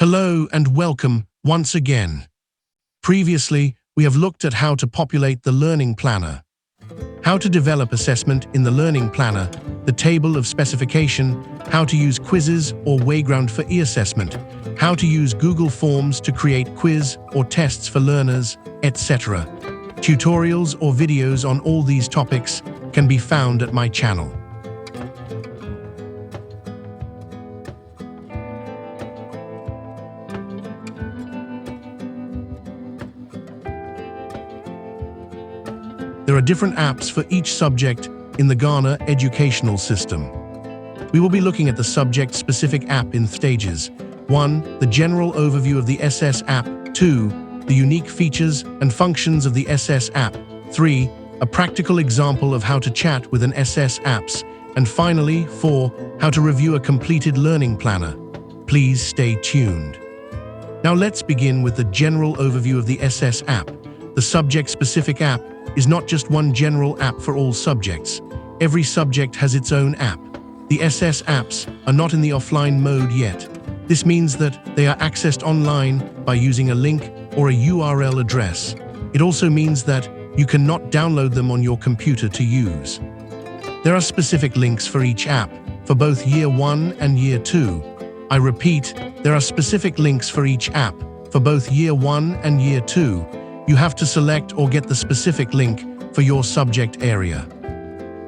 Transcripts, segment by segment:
Hello and welcome once again. Previously, we have looked at how to populate the learning planner, how to develop assessment in the learning planner, the table of specification, how to use quizzes or Wayground for e-assessment, how to use Google Forms to create quiz or tests for learners, etc. Tutorials or videos on all these topics can be found at my channel. There are different apps for each subject in the Ghana educational system. We will be looking at the subject-specific app in stages. 1. The general overview of the SS app. 2. The unique features and functions of the SS app. 3. A practical example of how to chat with an SS apps. And finally, 4. How to review a completed learning planner. Please stay tuned. Now let's begin with the general overview of the SS app. The subject-specific app is not just one general app for all subjects. Every subject has its own app. The SS apps are not in the offline mode yet. This means that they are accessed online by using a link or a URL address. It also means that you cannot download them on your computer to use. There are specific links for each app, for both Year 1 and Year 2. I repeat, there are specific links for each app, for both Year 1 and Year 2. You have to select or get the specific link for your subject area.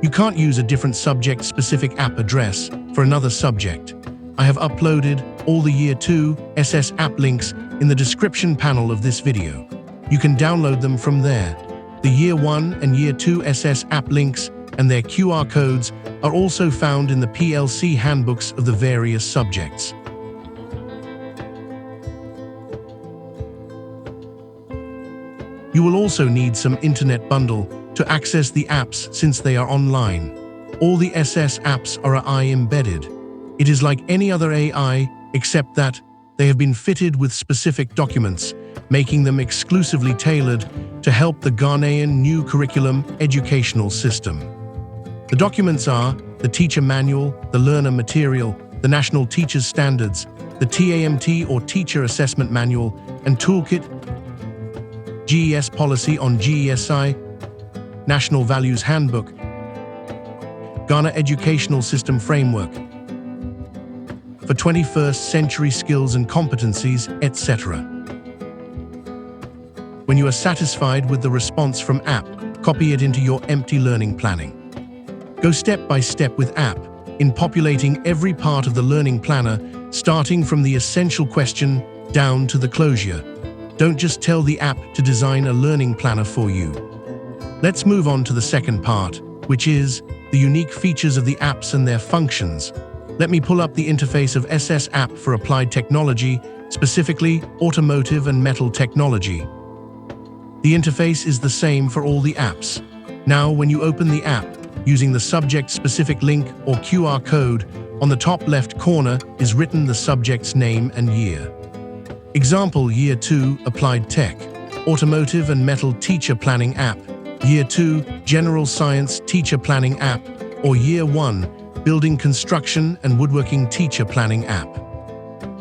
You can't use a different subject-specific app address for another subject. I have uploaded all the Year 2 SS app links in the description panel of this video. You can download them from there. The Year 1 and Year 2 SS app links and their QR codes are also found in the PLC handbooks of the various subjects. You will also need some internet bundle to access the apps since they are online. All the SS apps are AI embedded. It is like any other AI, except that they have been fitted with specific documents, making them exclusively tailored to help the Ghanaian new curriculum educational system. The documents are the teacher manual, the learner material, the National Teachers Standards, the TAMT or Teacher Assessment Manual and Toolkit, GES Policy on GESI, National Values Handbook, Ghana Educational System Framework, for 21st century skills and competencies, etc. When you are satisfied with the response from app, copy it into your empty learning planning. Go step by step with app in populating every part of the learning planner, starting from the essential question down to the closure. Don't just tell the app to design a learning planner for you. Let's move on to the second part, which is the unique features of the apps and their functions. Let me pull up the interface of SS app for applied technology, specifically automotive and metal technology. The interface is the same for all the apps. Now, when you open the app, using the subject-specific link or QR code, on the top left corner is written the subject's name and year. Example: Year 2 Applied Tech, Automotive and Metal Teacher Planning App, Year 2 General Science Teacher Planning App, or Year 1 Building Construction and Woodworking Teacher Planning App.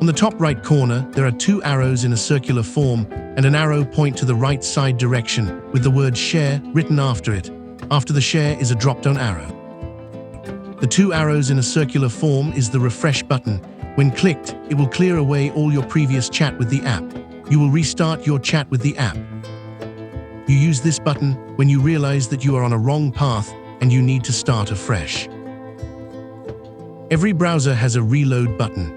On the top right corner, there are two arrows in a circular form and an arrow point to the right side direction with the word Share written after it. After the Share is a drop-down arrow. The two arrows in a circular form is the Refresh button. When clicked, it will clear away all your previous chat with the app. You will restart your chat with the app. You use this button when you realize that you are on a wrong path and you need to start afresh. Every browser has a reload button.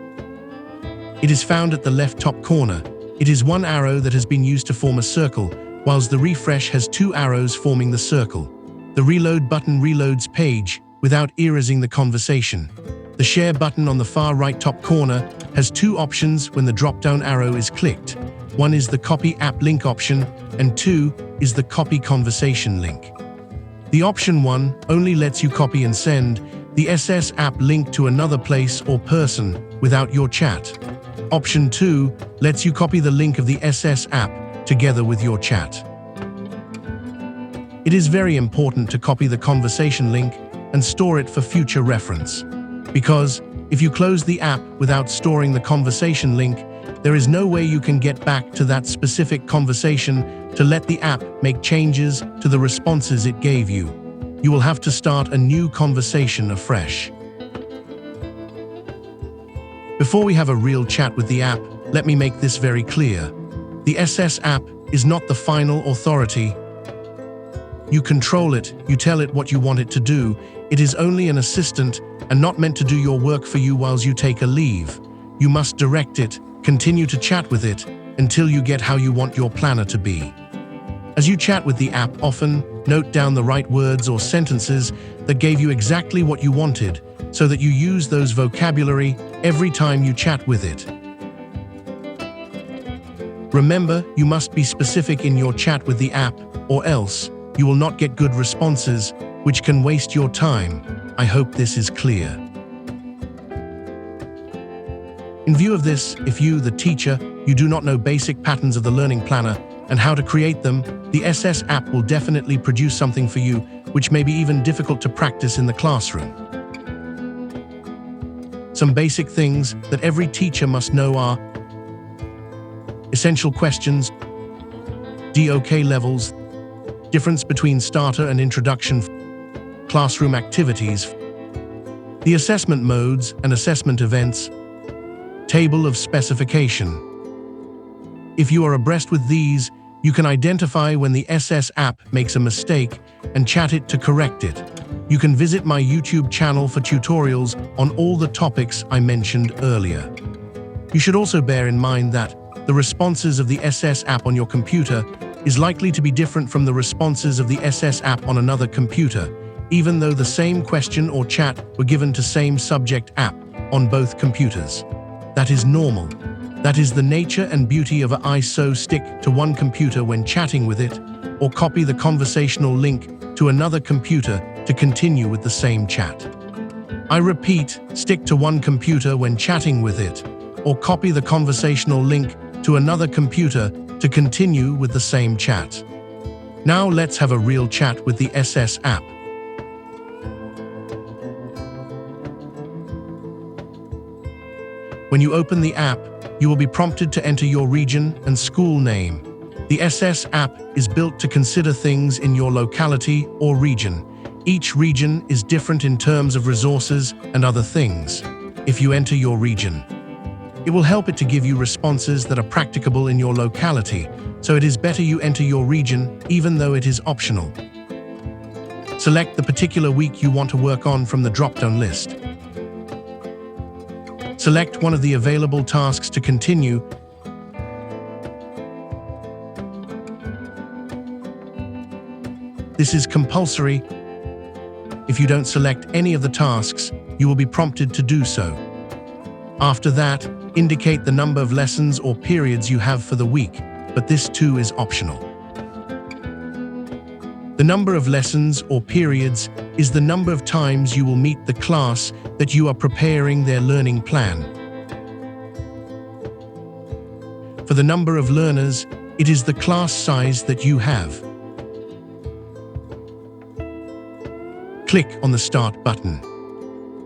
It is found at the left top corner. It is one arrow that has been used to form a circle, whilst the refresh has two arrows forming the circle. The reload button reloads page without erasing the conversation. The Share button on the far right top corner has two options when the drop-down arrow is clicked. One is the Copy App Link option, and 2 is the Copy Conversation Link. The option 1 only lets you copy and send the SS app link to another place or person without your chat. Option 2 lets you copy the link of the SS app together with your chat. It is very important to copy the conversation link and store it for future reference. Because if you close the app without storing the conversation link, There is no way you can get back to that specific conversation to let the app make changes to the responses it gave you. You will have to start a new conversation afresh. Before we have a real chat with the app, let me make this very clear. The SS app is not the final authority. You control it, you tell it what you want it to do. It is only an assistant and not meant to do your work for you while you take a leave. You must direct it, continue to chat with it until you get how you want your planner to be. As you chat with the app often, note down the right words or sentences that gave you exactly what you wanted so that you use those vocabulary every time you chat with it. Remember, you must be specific in your chat with the app, or else you will not get good responses, which can waste your time. I hope this is clear. In view of this, if you, the teacher, you do not know basic patterns of the learning planner and how to create them, the SS app will definitely produce something for you, which may be even difficult to practice in the classroom. Some basic things that every teacher must know are essential questions, DOK levels, difference between starter and introduction, classroom activities, the assessment modes and assessment events, table of specification. If you are abreast with these, you can identify when the SS app makes a mistake and chat it to correct it. You can visit my YouTube channel for tutorials on all the topics I mentioned earlier. You should also bear in mind that the responses of the SS app on your computer is likely to be different from the responses of the SS app on another computer, even though the same question or chat were given to same subject app on both computers. That is normal. That is the nature and beauty of I so stick to one computer when chatting with it, or copy the conversational link to another computer to continue with the same chat. I repeat, stick to one computer when chatting with it, or copy the conversational link to another computer to continue with the same chat. Now let's have a real chat with the SS app. When you open the app, you will be prompted to enter your region and school name. The SS app is built to consider things in your locality or region. Each region is different in terms of resources and other things. If you enter your region, it will help it to give you responses that are practicable in your locality, so it is better you enter your region even though it is optional. Select the particular week you want to work on from the drop-down list. Select one of the available tasks to continue. This is compulsory. If you don't select any of the tasks, you will be prompted to do so. After that, indicate the number of lessons or periods you have for the week, but this too is optional. The number of lessons or periods is the number of times you will meet the class that you are preparing their learning plan. For the number of learners, it is the class size that you have. Click on the Start button.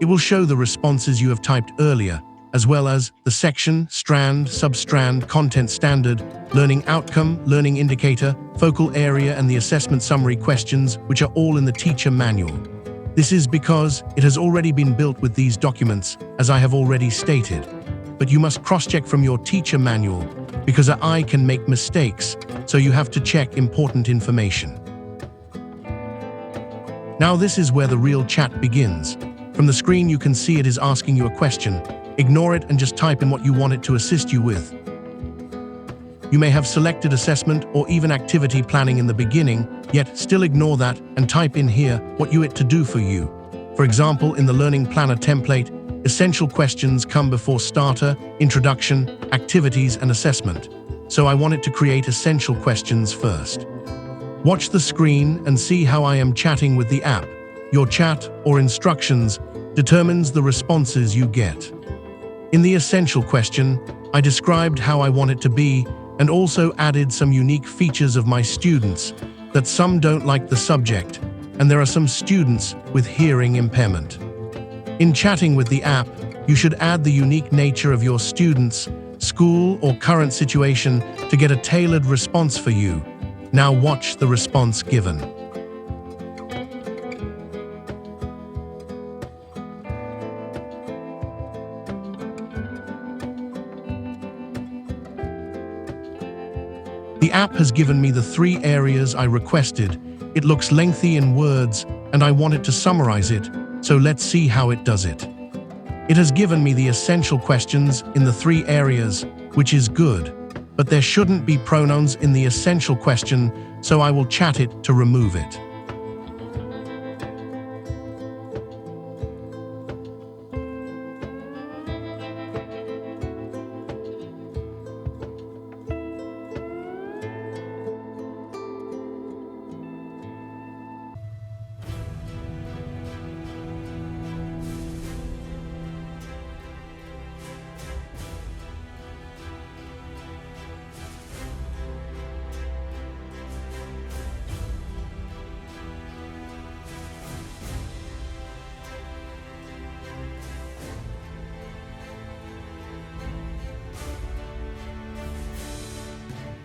It will show the responses you have typed earlier, as well as the section, strand, substrand, content standard, learning outcome, learning indicator, focal area, and the assessment summary questions, which are all in the teacher manual. This is because it has already been built with these documents, as I have already stated. But you must cross-check from your teacher manual, because an eye can make mistakes, so you have to check important information. Now this is where the real chat begins. From the screen you can see it is asking you a question. Ignore it and just type in what you want it to assist you with. You may have selected assessment or even activity planning in the beginning, yet still ignore that and type in here what you want it to do for you. For example, in the Learning Planner template, essential questions come before starter, introduction, activities, and assessment. So I want it to create essential questions first. Watch the screen and see how I am chatting with the app. Your chat or instructions determines the responses you get. In the essential question, I described how I want it to be and also added some unique features of my students, that some don't like the subject, and there are some students with hearing impairment. In chatting with the app, you should add the unique nature of your students school, or current situation to get a tailored response for you. Now watch the response given. The app has given me the 3 areas I requested. It looks lengthy in words, and I want it to summarize it, so let's see how it does it. It has given me the essential questions in the 3 areas, which is good, but there shouldn't be pronouns in the essential question, so I will chat it to remove it.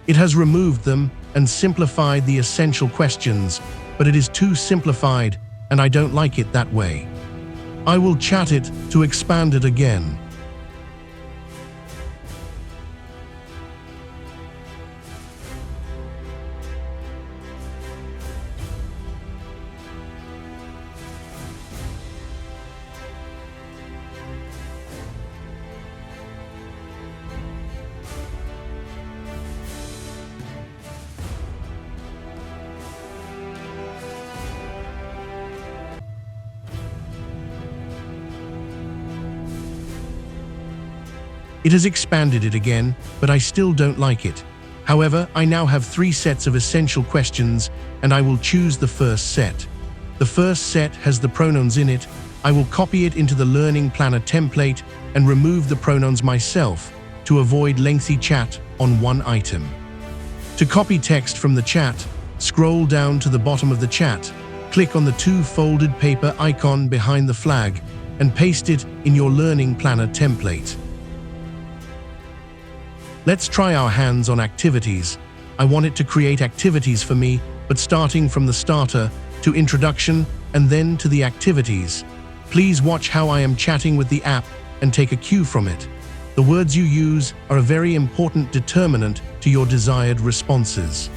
It has removed them and simplified the essential questions, but it is too simplified, and I don't like it that way. I will chat it to expand it again. It has expanded it again, but I still don't like it. However, I now have 3 sets of essential questions, and I will choose the first set. The first set has the pronouns in it. I will copy it into the Learning Planner template and remove the pronouns myself to avoid lengthy chat on one item. To copy text from the chat, scroll down to the bottom of the chat, click on the 2 folded paper icon behind the flag, and paste it in your Learning Planner template. Let's try our hands on activities. I want it to create activities for me, but starting from the starter to introduction and then to the activities. Please watch how I am chatting with the app and take a cue from it. The words you use are a very important determinant to your desired responses.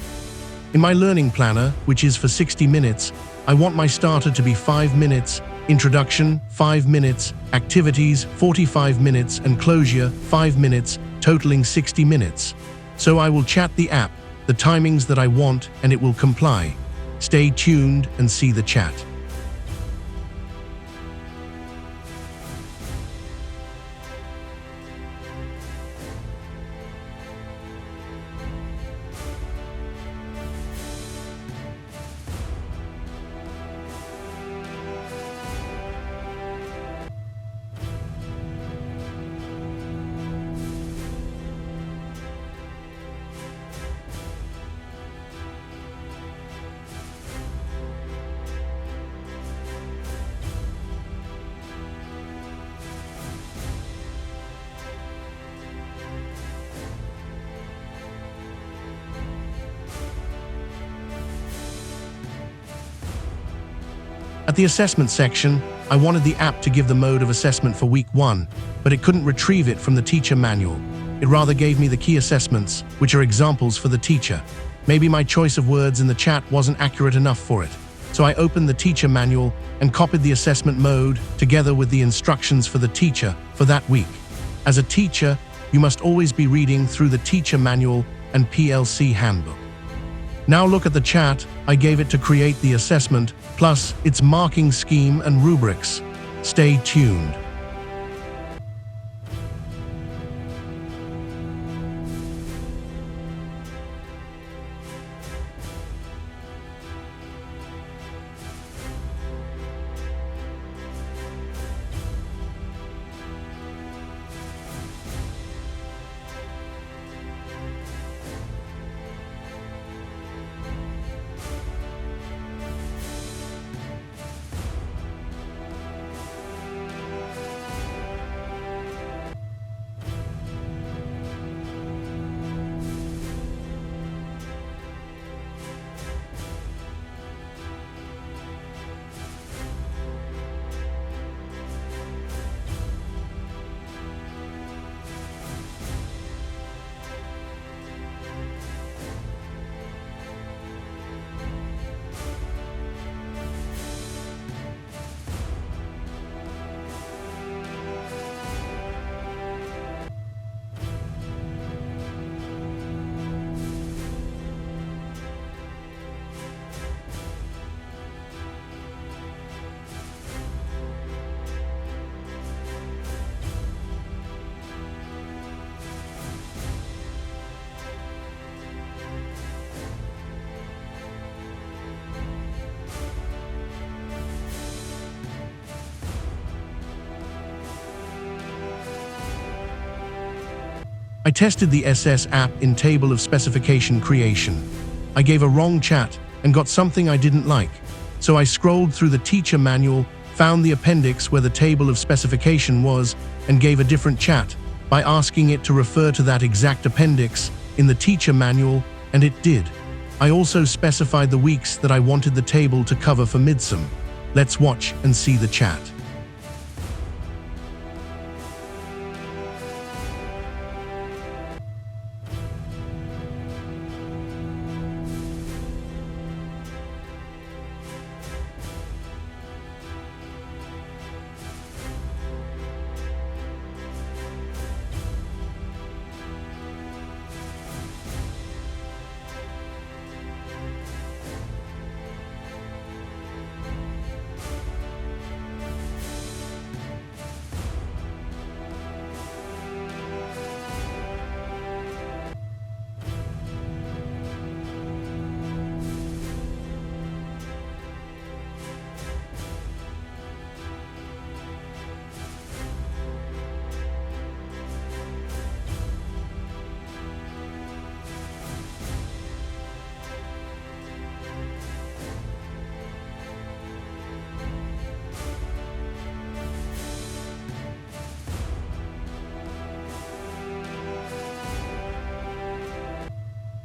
In my Learning Planner, which is for 60 minutes, I want my starter to be 5 minutes, introduction 5 minutes, activities 45 minutes, and closure 5 minutes, totaling 60 minutes. So I will chat the app, the timings that I want, and it will comply. Stay tuned and see the chat. At the assessment section, I wanted the app to give the mode of assessment for week 1, but it couldn't retrieve it from the teacher manual. It rather gave me the key assessments, which are examples for the teacher. Maybe my choice of words in the chat wasn't accurate enough for it. So I opened the teacher manual and copied the assessment mode together with the instructions for the teacher for that week. As a teacher, you must always be reading through the teacher manual and PLC handbook. Now look at the chat. I gave it to create the assessment, plus its marking scheme and rubrics. Stay tuned. I tested the SS app in table of specification creation. I gave a wrong chat and got something I didn't like. So I scrolled through the teacher manual, found the appendix where the table of specification was, and gave a different chat by asking it to refer to that exact appendix in the teacher manual, and it did. I also specified the weeks that I wanted the table to cover for midsem. Let's watch and see the chat.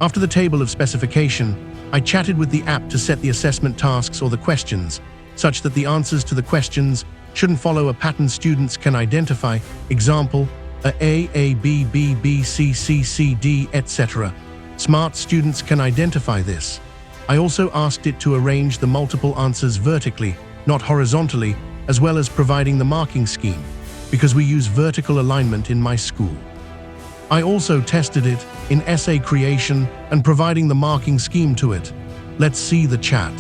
After the table of specification, I chatted with the app to set the assessment tasks or the questions, such that the answers to the questions shouldn't follow a pattern students can identify, example, A, B, B, B, C, C, C, D, etc. Smart students can identify this. I also asked it to arrange the multiple answers vertically, not horizontally, as well as providing the marking scheme, because we use vertical alignment in my school. I also tested it in essay creation and providing the marking scheme to it. Let's see the chat.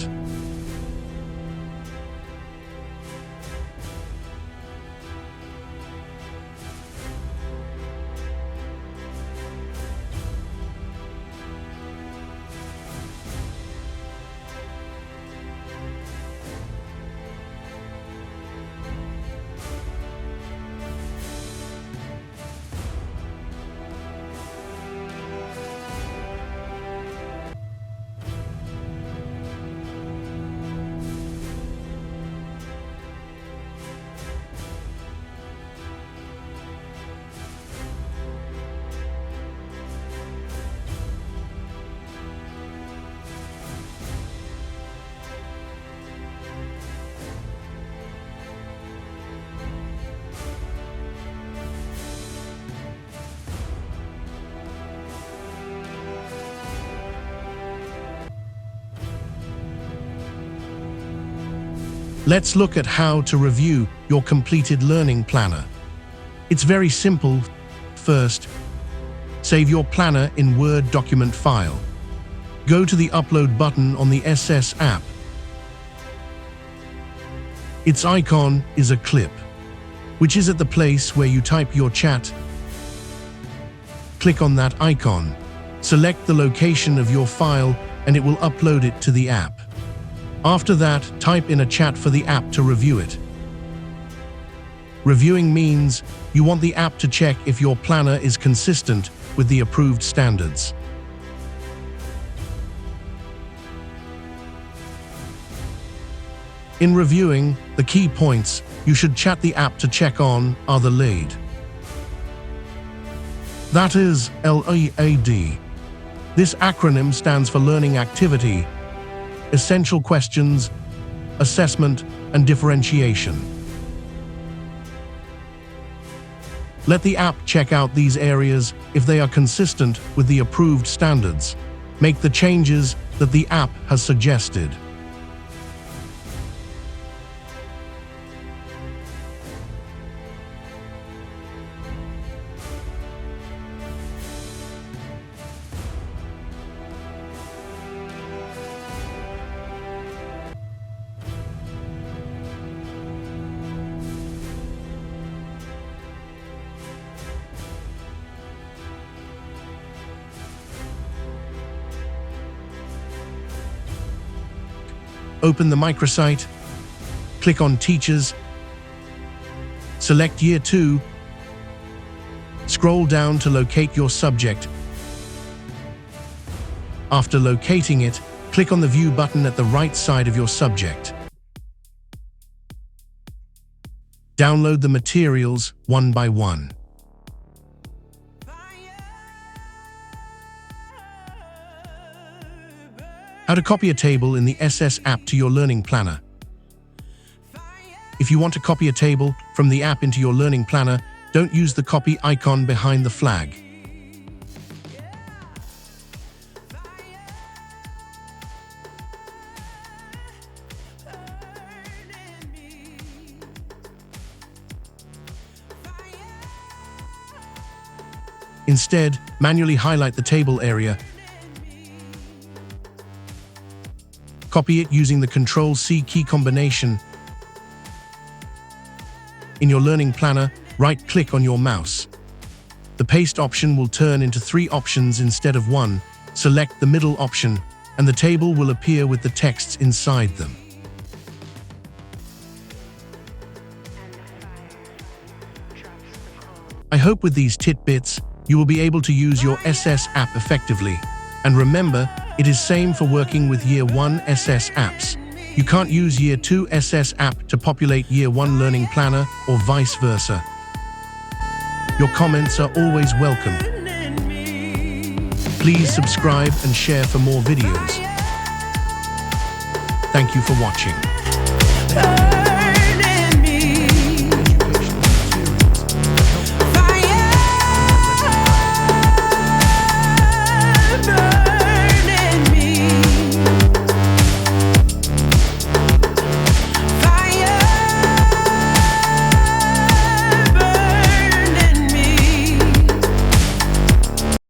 Let's look at how to review your completed learning planner. It's very simple. First, save your planner in Word document file. Go to the Upload button on the SS app. Its icon is a clip, which is at the place where you type your chat. Click on that icon. Select the location of your file and it will upload it to the app. After that, type in a chat for the app to review it. Reviewing means you want the app to check if your planner is consistent with the approved standards. In reviewing, the key points you should chat the app to check on are the LEAD. That is LEAD. This acronym stands for Learning Activity, Essential Questions, Assessment, and Differentiation. Let the app check out these areas if they are consistent with the approved standards. Make the changes that the app has suggested. Open the microsite, click on Teachers, select Year 2, Scroll down to locate your subject. After locating it, click on the View button at the right side of your subject. Download the materials one by one. How to copy a table in the SS app to your learning planner. If you want to copy a table from the app into your learning planner, don't use the copy icon behind the flag. Instead, manually highlight the table area. Copy it using the Ctrl+C key combination. In your learning planner, right-click on your mouse. The paste option will turn into 3 options instead of 1. Select the middle option, and the table will appear with the texts inside them. I hope with these tidbits, you will be able to use your SS app effectively. And remember, it is same for working with Year 1 SS apps. You can't use Year 2 SS app to populate Year 1 learning planner or vice versa. Your comments are always welcome. Please subscribe and share for more videos. Thank you for watching.